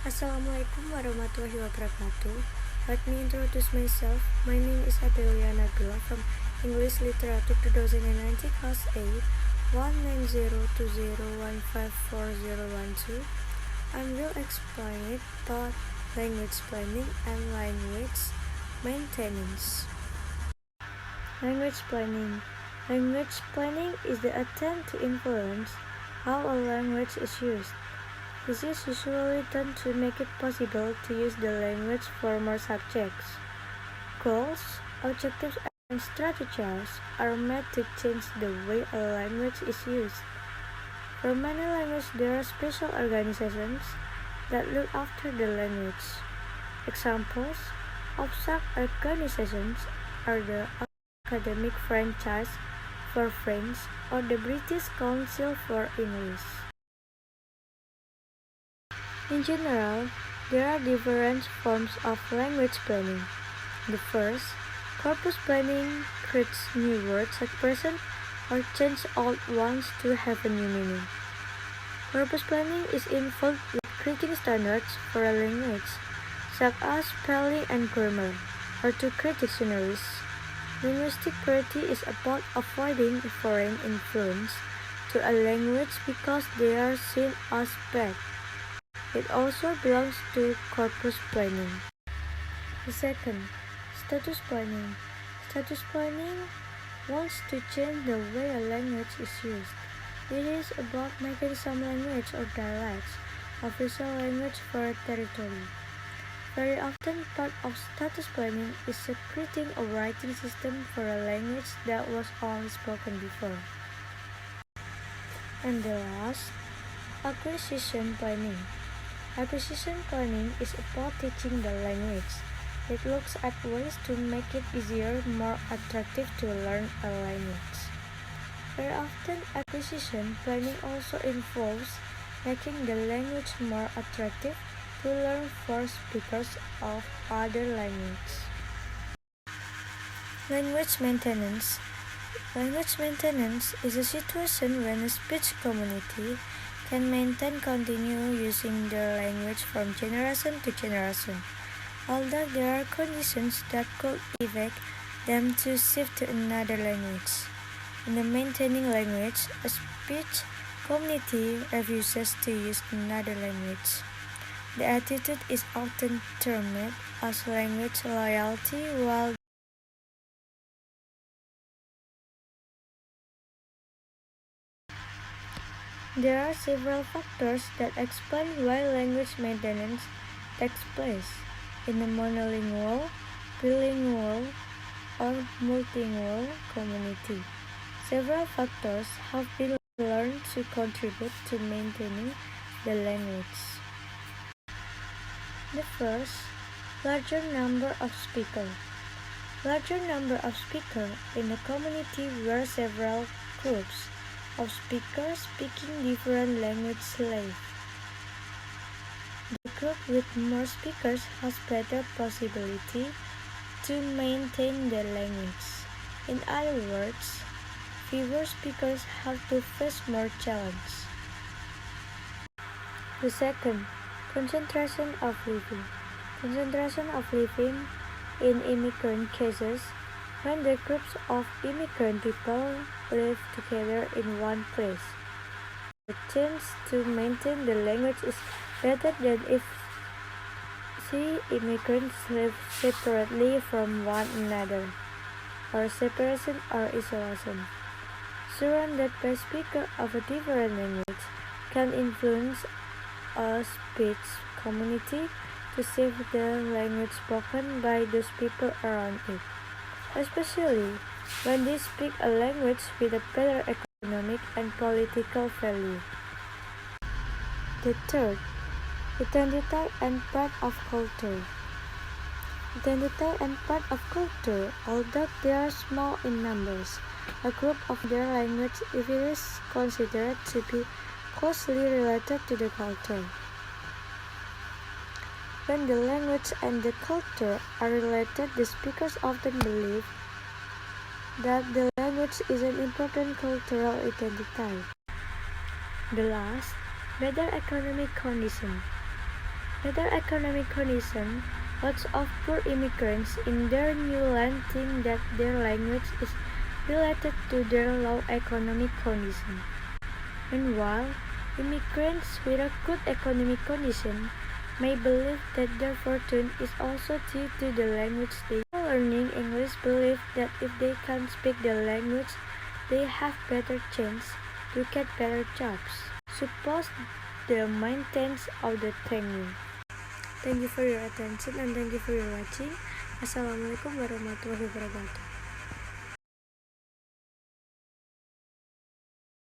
Assalamualaikum warahmatullahi wabarakatuh. Let me introduce myself. My name is Adelia Nabila from English Literature 2019 Class A 19020154012. I will explain about language planning and language maintenance. Language planning. Language planning is the attempt to influence how a language is used. This is usually done to make it possible to use the language for more subjects. Goals, objectives, and strategies are made to change the way a language is used. For many languages, there are special organizations that look after the language. Examples of such organizations are the Academic Franchise for French or the British Council for English. In general, there are different forms of language planning. The first, corpus planning, creates new words that present or change old ones to have a new meaning. Corpus planning is involved with creating standards for a language, such as spelling and grammar, or to create dictionaries. Linguistic purity is about avoiding foreign influence to a language because they are seen as bad. It also belongs to corpus planning. The second, status planning. Status planning wants to change the way a language is used. It is about making some language or dialects official language for a territory. Very often part of status planning is creating a writing system for a language that was only spoken before. And the last, acquisition planning. Acquisition planning is about teaching the language. It looks at ways to make it easier, more attractive to learn a language. Very often, acquisition planning also involves making the language more attractive to learn for speakers of other languages. Language maintenance. Language maintenance is a situation when a speech community can continue using their language from generation to generation, although there are conditions that could evict them to shift to another language. In the maintaining language, a speech community refuses to use another language. The attitude is often termed as language loyalty, while there are several factors that explain why language maintenance takes place in a monolingual, bilingual, or multilingual community. Several factors have been learned to contribute to maintaining the language. The first, larger number of speakers. Larger number of speakers in a community where several groups of speakers speaking different languages live. The group with more speakers has better possibility to maintain the language. In other words, fewer speakers have to face more challenge. The second, concentration of living. Concentration of living in immigrant cases when the groups of immigrant people live together in one place. The chance to maintain the language is better than if immigrants live separately from one another, or separation or isolation. Surrounded by speakers of a different language can influence a speech community to shift the language spoken by those people around it, especially when they speak a language with a better economic and political value. The third, identity and part of culture. Identity and part of culture, although they are small in numbers, a group of their language if it is considered to be closely related to the culture. When the language and the culture are related, the speakers often believe that the language is an important cultural identity. The last, better economic condition. Another economic condition, lots of poor immigrants in their new land think that their language is related to their low economic condition. Meanwhile, immigrants with a good economic condition may believe that their fortune is also due to the language they learning English believe that if they can speak the language, they have better chance to get better jobs. Suppose the maintenance of the training. Thank you for your attention and thank you for your watching. Assalamualaikum warahmatullahi wabarakatuh.